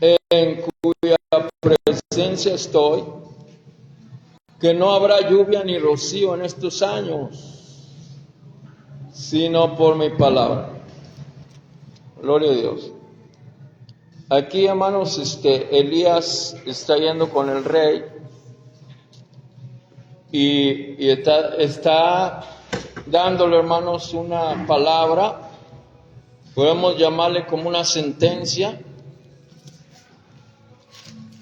en cuya presencia estoy, que no habrá lluvia ni rocío en estos años, sino por mi palabra. Gloria a Dios. Aquí, hermanos, Elías está yendo con el rey y está dándole, hermanos, una palabra, podemos llamarle como una sentencia,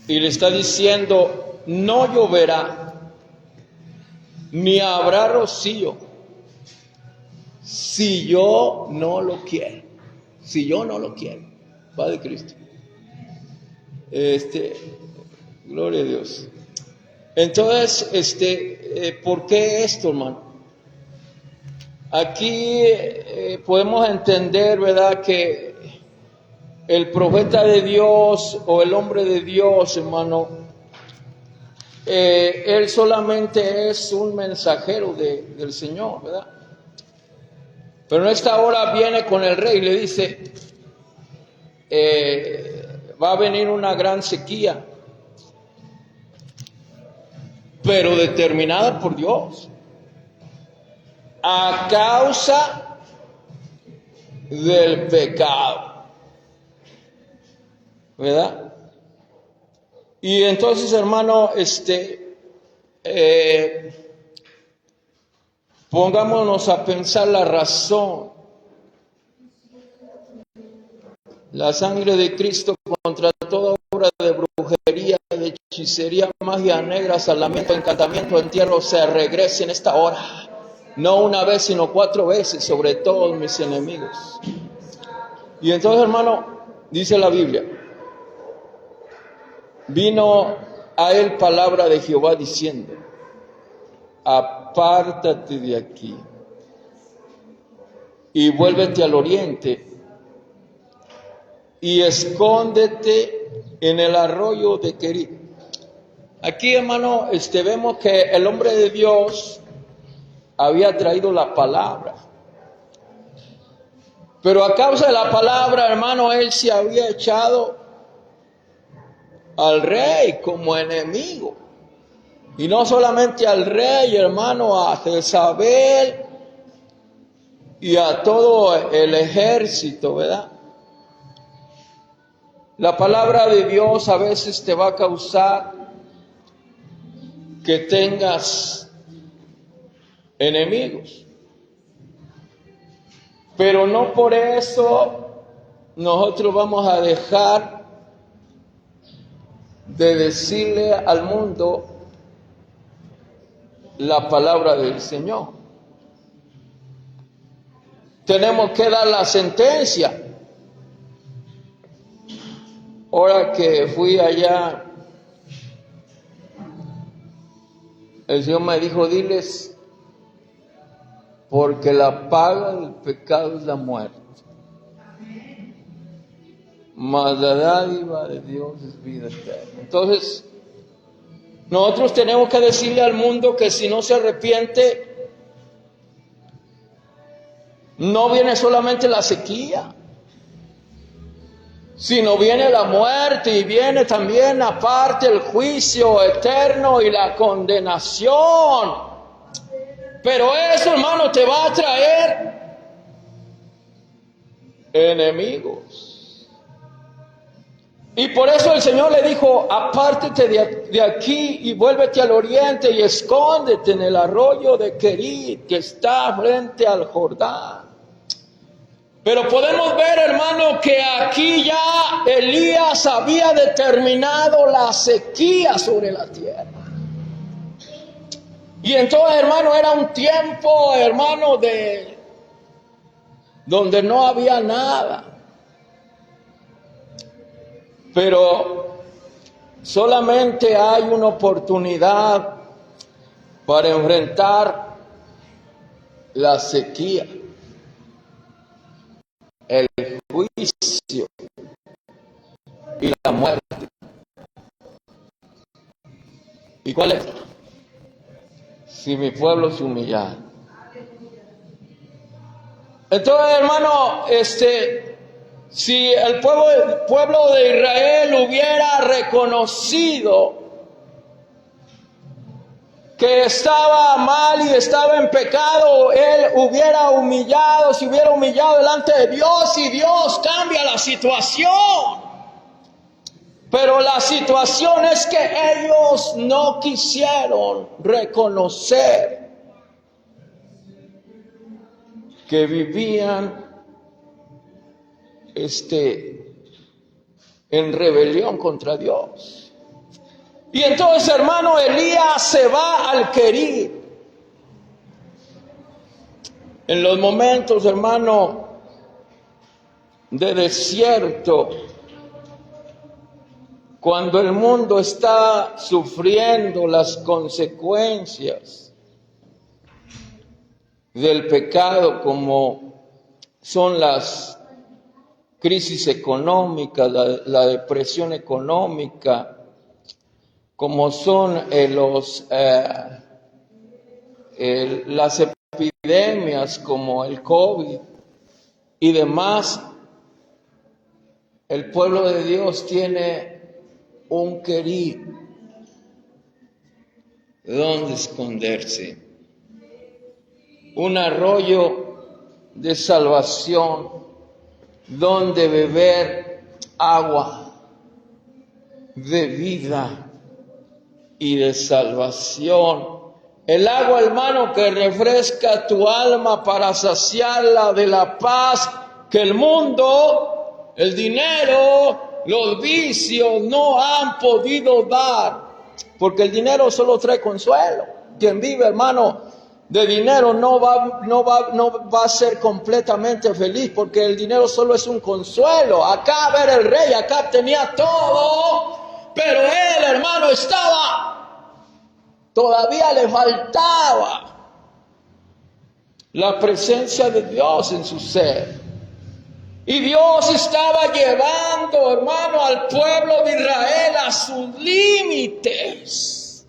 y le está diciendo: no lloverá, ni habrá rocío, si yo no lo quiero. Si yo no lo quiero. Padre Cristo. Gloria a Dios. Entonces, ¿por qué esto, hermano? Aquí podemos entender, ¿verdad?, que el profeta de Dios o el hombre de Dios, hermano, él solamente es un mensajero del Señor, ¿verdad? Pero en esta hora viene con el rey y le dice: va a venir una gran sequía, pero determinada por Dios, a causa del pecado, ¿verdad? Y entonces, hermano, pongámonos a pensar la razón. La sangre de Cristo contra toda obra de brujería, de hechicería, magia negra, salamiento, encantamiento, entierro, se regrese en esta hora. No una vez, sino 4 veces sobre todos mis enemigos. Y entonces, hermano, dice la Biblia: vino a él palabra de Jehová diciendo: apártate de aquí y vuélvete al oriente y escóndete en el arroyo de Querit. Aquí, hermano, vemos que el hombre de Dios había traído la palabra, pero a causa de la palabra, hermano, él se había echado al rey como enemigo. Y no solamente al rey, hermano, a Jezabel y a todo el ejército, ¿verdad? La palabra de Dios a veces te va a causar que tengas enemigos, pero no por eso nosotros vamos a dejar de decirle al mundo la palabra del Señor. Tenemos que dar la sentencia. Ahora que fui allá, el Señor me dijo: diles, porque la paga del pecado es la muerte, mas la dádiva de Dios es vida eterna. Entonces, nosotros tenemos que decirle al mundo que si no se arrepiente, no viene solamente la sequía, sino viene la muerte, y viene también aparte el juicio eterno y la condenación. Pero eso, hermano, te va a traer enemigos. Y por eso el Señor le dijo: apártate de aquí y vuélvete al oriente y escóndete en el arroyo de Querit, que está frente al Jordán. Pero podemos ver, hermano, que aquí ya Elías había determinado la sequía sobre la tierra. Y entonces, hermano, era un tiempo, hermano, donde no había nada. Pero solamente hay una oportunidad para enfrentar la sequía, el juicio y la muerte. ¿Y cuál es? Si mi pueblo se humillara. Entonces, hermano, Si el pueblo de Israel hubiera reconocido que estaba mal y estaba en pecado, él se hubiera humillado delante de Dios y Dios cambia la situación. Pero la situación es que ellos no quisieron reconocer que vivían en rebelión contra Dios. Y entonces, hermano, Elías se va al Querít. En los momentos, hermano, de desierto, cuando el mundo está sufriendo las consecuencias del pecado, como son las crisis económicas, la depresión económica, como son las epidemias como el COVID y demás, el pueblo de Dios tiene un Querít donde esconderse, un arroyo de salvación donde beber agua de vida y de salvación. El agua, hermano, que refresca tu alma para saciarla de la paz que el mundo, el dinero, los vicios no han podido dar. Porque el dinero solo trae consuelo. Quien vive, hermano, de dinero no va a ser completamente feliz, porque el dinero solo es un consuelo. Acá ver el rey, acá tenía todo, pero él, hermano, todavía le faltaba la presencia de Dios en su ser. Y Dios estaba llevando, hermano, al pueblo de Israel a sus límites,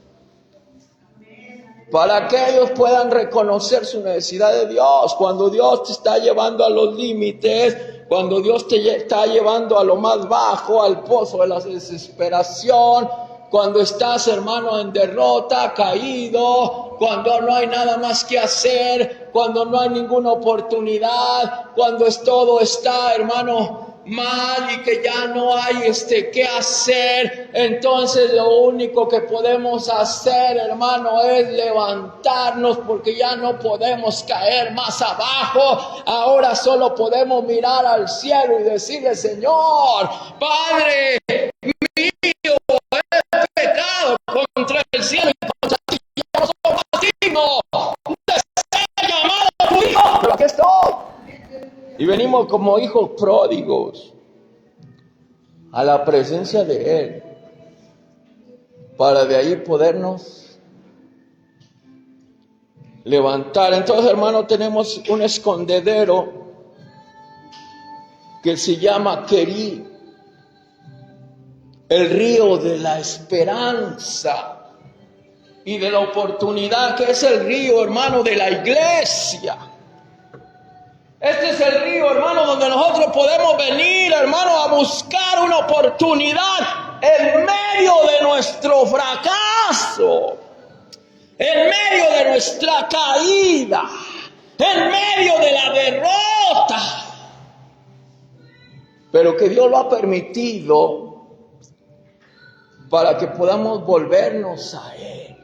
para que ellos puedan reconocer su necesidad de Dios. Cuando Dios te está llevando a los límites, cuando Dios te está llevando a lo más bajo, al pozo de la desesperación, cuando estás, hermano, en derrota, caído, cuando no hay nada más que hacer, cuando no hay ninguna oportunidad, cuando todo está, hermano, mal y que ya no hay qué hacer, entonces lo único que podemos hacer, hermano, es levantarnos, porque ya no podemos caer más abajo. Ahora solo podemos mirar al cielo y decirle: Señor, Padre mío, he pecado contra el cielo y contra ti, yo no soy más digno de ser llamado tu hijo, pero aquí estoy. Y venimos como hijos pródigos a la presencia de Él, para de ahí podernos levantar. Entonces, hermano, tenemos un escondedero que se llama Querít, el río de la esperanza y de la oportunidad, que es el río, hermano, de la iglesia. Este es el río, hermano, donde nosotros podemos venir, hermano, a buscar una oportunidad en medio de nuestro fracaso, en medio de nuestra caída, en medio de la derrota. Pero que Dios lo ha permitido para que podamos volvernos a Él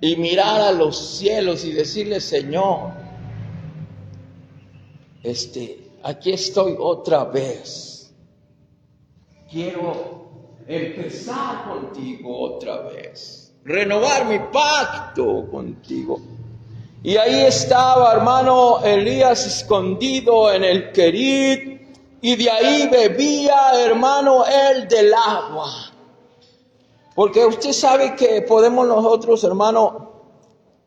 y mirar a los cielos y decirle: Señor, aquí estoy otra vez. Quiero empezar contigo otra vez, renovar mi pacto contigo. Y ahí estaba, hermano, Elías escondido en el Querít, y de ahí bebía, hermano, él del agua. Porque usted sabe que podemos nosotros, hermano,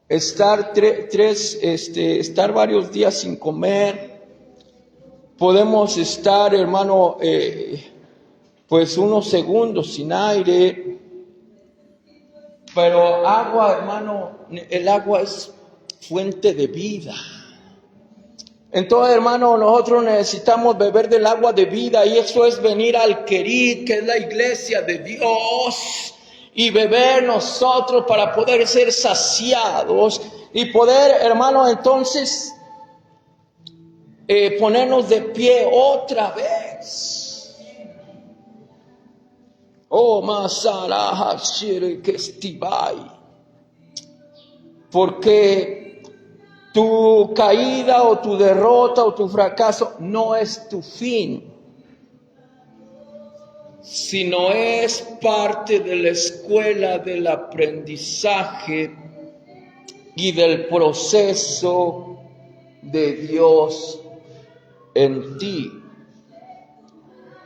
estar estar varios días sin comer. Podemos estar, hermano, pues unos segundos sin aire. Pero agua, hermano, el agua es fuente de vida. Entonces, hermano, nosotros necesitamos beber del agua de vida, y eso es venir al Querid, que es la iglesia de Dios, y beber nosotros para poder ser saciados y poder, hermano, entonces ponernos de pie otra vez. Oh, Masaraja Shire que estibai. Porque tu caída o tu derrota o tu fracaso no es tu fin, sino es parte de la escuela del aprendizaje y del proceso de Dios en ti.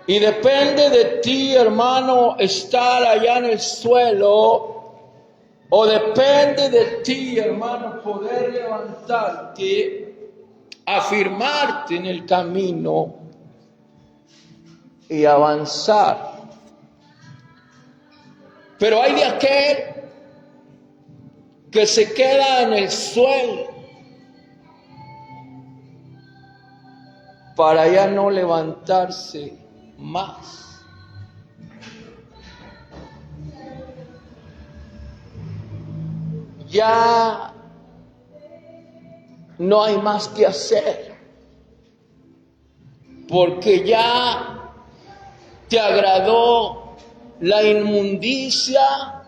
Y depende de ti, hermano, estar allá en el suelo, o depende de ti, hermano, poder levantarte, afirmarte en el camino y avanzar. Pero hay de aquel que se queda en el suelo para ya no levantarse más. Ya no hay más que hacer, porque ya te agradó la inmundicia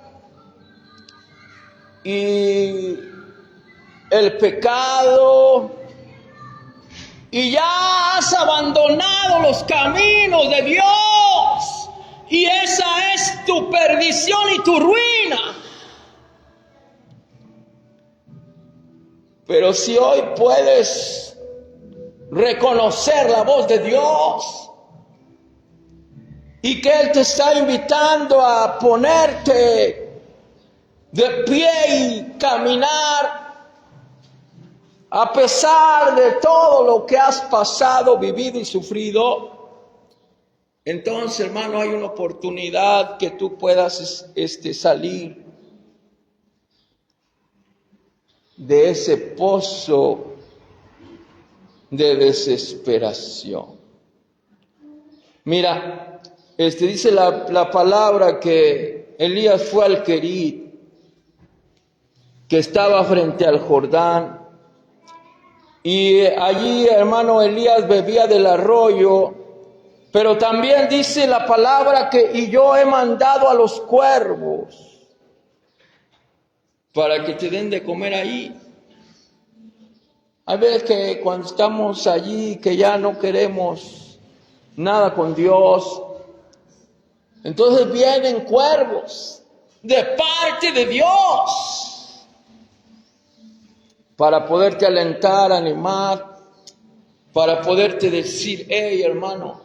y el pecado, y ya has abandonado los caminos de Dios, y esa es tu perdición y tu ruina. Pero si hoy puedes reconocer la voz de Dios y que Él te está invitando a ponerte de pie y caminar a pesar de todo lo que has pasado, vivido y sufrido, entonces, hermano, hay una oportunidad que tú puedas salir de ese pozo de desesperación. Mira, dice la palabra que Elías fue al Querid, que estaba frente al Jordán, y allí, hermano, Elías bebía del arroyo, pero también dice la palabra que y yo he mandado a los cuervos para que te den de comer ahí. Hay veces que cuando estamos allí, que ya no queremos nada con Dios, entonces vienen cuervos de parte de Dios para poderte alentar, animar, para poderte decir: hey, hermano,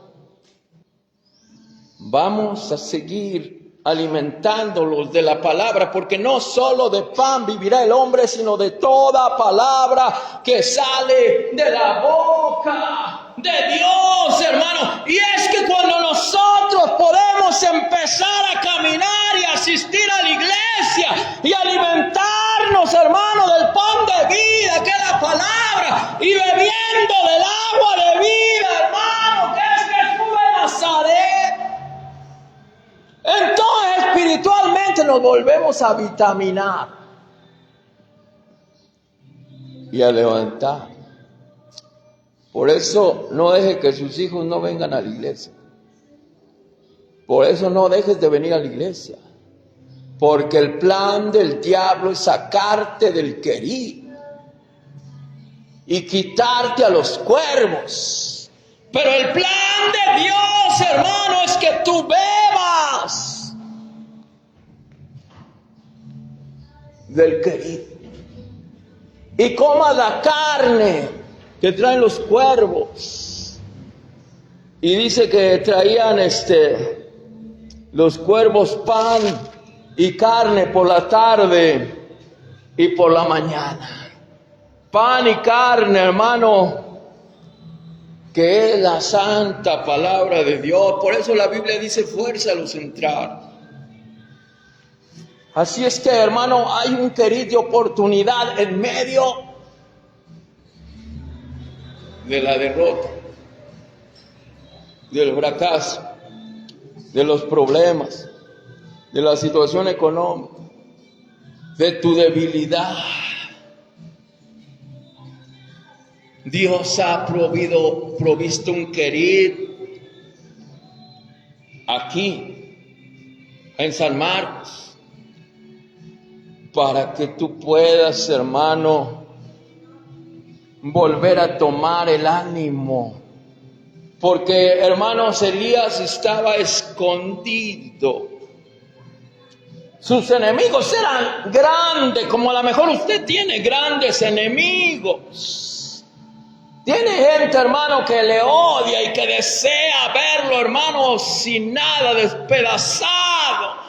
vamos a seguir alimentándolos de la palabra, porque no solo de pan vivirá el hombre, sino de toda palabra que sale de la boca de Dios, hermano. Y es que cuando nosotros podemos empezar a caminar y asistir a la iglesia y alimentarnos, hermano, del pan de vida, que es la palabra, y bebiendo del agua de vida, hermano, que es Jesús de Nazaret, entonces espiritualmente nos volvemos a vitaminar y a levantar. Por eso no deje que sus hijos no vengan a la iglesia. Por eso no dejes de venir a la iglesia. Porque el plan del diablo es sacarte del Querid y quitarte a los cuervos. Pero el plan de Dios, hermano, es que tú bebas del Querid y comas la carne que traen los cuervos. Y dice que traían los cuervos pan y carne por la tarde y por la mañana. Pan y carne, hermano, que es la santa palabra de Dios. Por eso la Biblia dice: fuérzalos a entrar. Así es que, hermano, hay un Querid de oportunidad en medio de la derrota, del fracaso, de los problemas, de la situación económica, de tu debilidad. Dios ha provisto un querid aquí en San Marcos para que tú puedas, hermano, volver a tomar el ánimo. Porque, hermanos, Elías estaba escondido. Sus enemigos eran grandes, como a lo mejor usted tiene grandes enemigos. Tiene gente, hermano, que le odia y que desea verlo, hermano, sin nada, despedazado.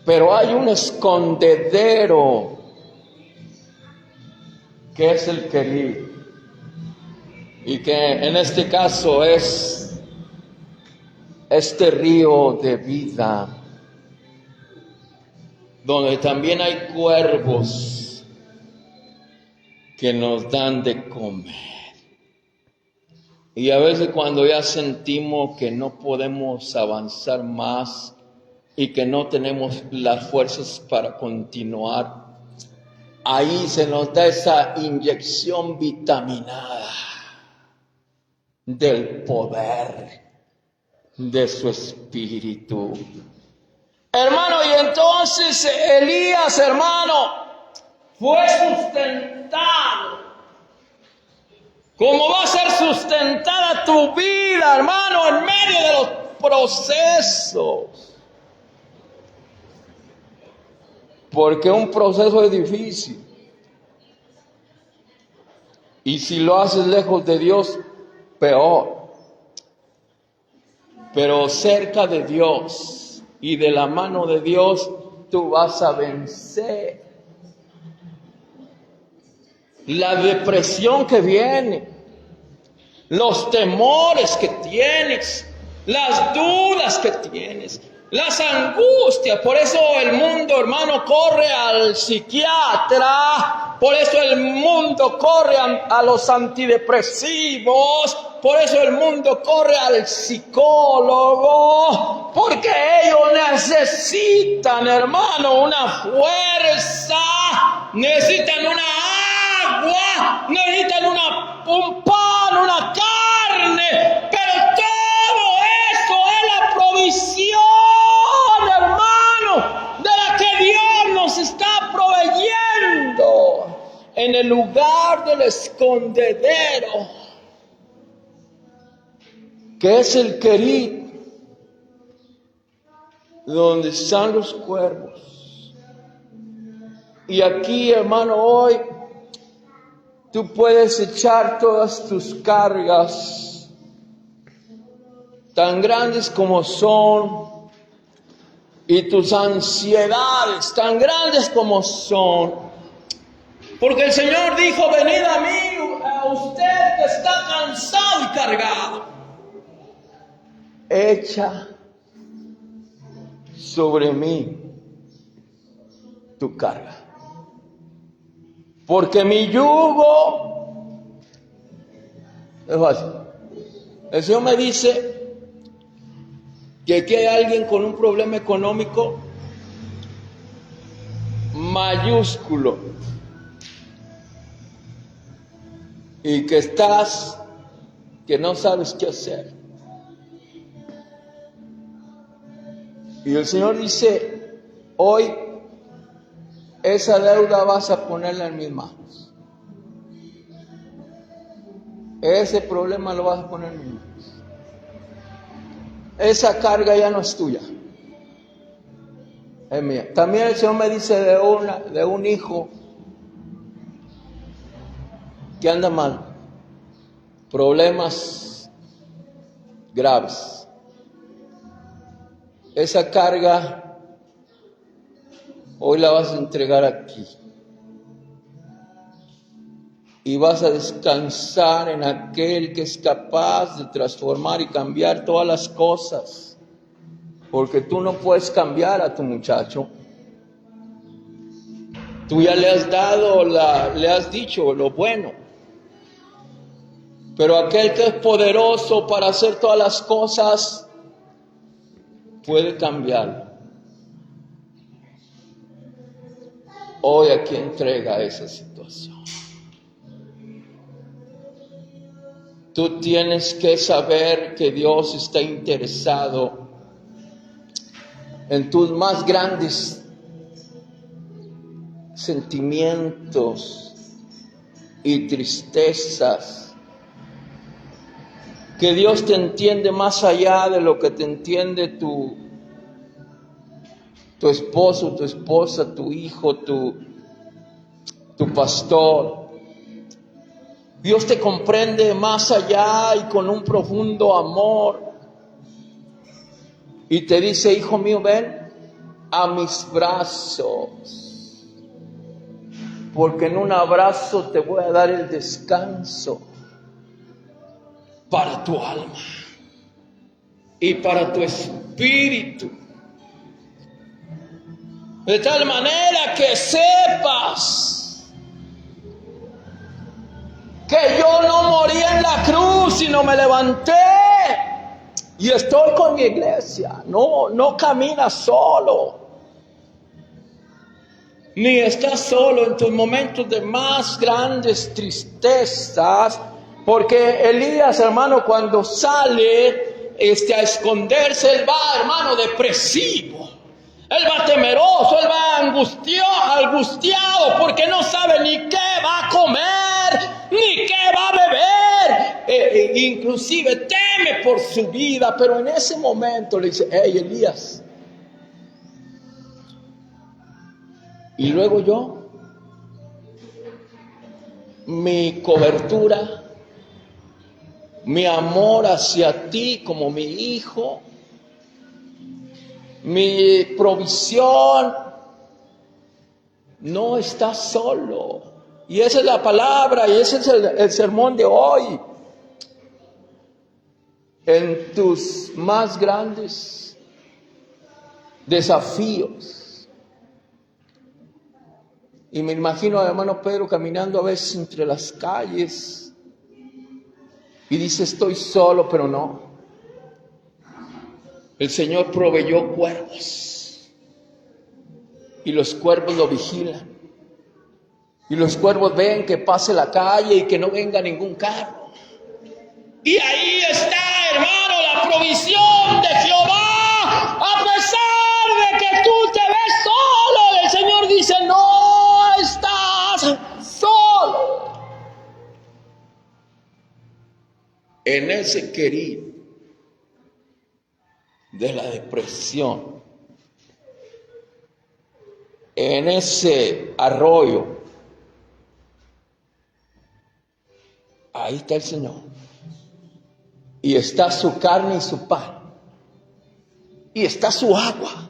Pero hay un escondedero que es el querido. Y que en este caso es este río de vida, donde también hay cuervos que nos dan de comer. Y a veces cuando ya sentimos que no podemos avanzar más y que no tenemos las fuerzas para continuar, ahí se nos da esa inyección vitaminada del poder de su espíritu. Hermano, y entonces Elías, hermano, fue sustentado. ¿Cómo va a ser sustentada tu vida, hermano, en medio de los procesos? Porque un proceso es difícil. Y si lo haces lejos de Dios, peor. Pero cerca de Dios y de la mano de Dios, tú vas a vencer la depresión que viene, los temores que tienes, las dudas que tienes, las angustias. Por eso el mundo, hermano, corre al psiquiatra. Por eso el mundo corre a los antidepresivos. Por eso el mundo corre al psicólogo. Porque ellos necesitan, hermano, una fuerza. Necesitan una agua. Necesitan un pan, una carne. Pero todo eso es la provisión, hermano, de la que Dios nos está proveyendo en el lugar del escondedero, que es el querid, donde están los cuervos. Y aquí, hermano, hoy tú puedes echar todas tus cargas, tan grandes como son, y tus ansiedades, tan grandes como son. Porque el Señor dijo: venid a mí, a usted que está cansado y cargado. Echa sobre mí tu carga. Porque mi yugo es fácil. El Señor me dice que aquí hay alguien con un problema económico mayúsculo y que no sabes qué hacer. Y el Señor dice: hoy esa deuda vas a ponerla en mis manos. Ese problema lo vas a poner en mis manos. Esa carga ya no es tuya, es mía. También el Señor me dice de un hijo que anda mal, problemas graves. Esa carga hoy la vas a entregar aquí. Y vas a descansar en aquel que es capaz de transformar y cambiar todas las cosas. Porque tú no puedes cambiar a tu muchacho. Tú ya le has dado, le has dicho lo bueno. Pero aquel que es poderoso para hacer todas las cosas, puede cambiarlo. Hoy aquí entrega esa situación. Tú tienes que saber que Dios está interesado en tus más grandes sentimientos y tristezas. Que Dios te entiende más allá de lo que te entiende tu esposo, tu esposa, tu hijo, tu pastor. Dios te comprende más allá y con un profundo amor. Y te dice, hijo mío, ven a mis brazos. Porque en un abrazo te voy a dar el descanso para tu alma y para tu espíritu. De tal manera que sepas que yo no morí en la cruz, sino me levanté y estoy con mi iglesia. No caminas solo, ni estás solo en tus momentos de más grandes tristezas, porque Elías, hermano, cuando sale a esconderse, él va, hermano, depresivo. Él va temeroso, él va angustiado, porque no sabe ni qué va a comer, ni qué va a beber. Inclusive teme por su vida, pero en ese momento le dice, hey, Elías, y luego yo, mi cobertura, mi amor hacia ti como mi hijo, mi provisión, no estás solo. Y esa es la palabra, y ese es el sermón de hoy. En tus más grandes desafíos. Y me imagino al hermano Pedro caminando a veces entre las calles y dice, estoy solo, pero no. El Señor proveyó cuervos y los cuervos lo vigilan. Y los cuervos ven que pase la calle y que no venga ningún carro. Y ahí está, hermano, la provisión de Jehová. A pesar de que tú te ves solo, el Señor dice, no estás solo. En ese querir de la depresión, en ese arroyo, ahí está el Señor. Y está su carne y su pan. Y está su agua.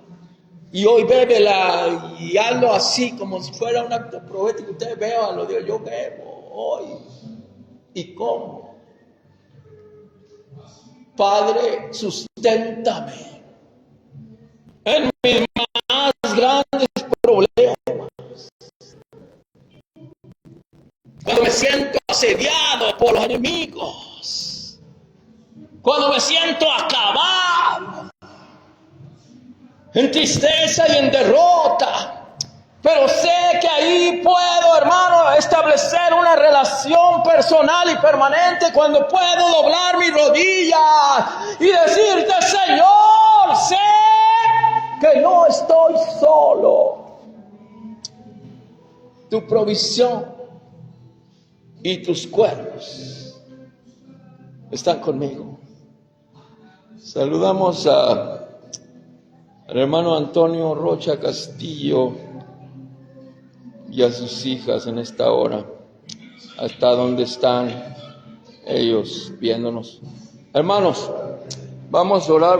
Y hoy bébela y hazlo así como si fuera un acto profético. Usted beba, lo digo, yo bebo hoy. ¿Y cómo? Padre, susténtame en mis más grandes problemas. Cuando me siento asediado por los enemigos. Cuando me siento acabado. En tristeza y en derrota. Pero sé que ahí puedo, hermano, establecer una relación personal y permanente cuando puedo doblar mis rodillas y decirte, Señor, sé que no estoy solo. Tu provisión y tus cuervos están conmigo. Saludamos al hermano Antonio Rocha Castillo y a sus hijas en esta hora, hasta donde están ellos viéndonos. Hermanos, vamos a orar.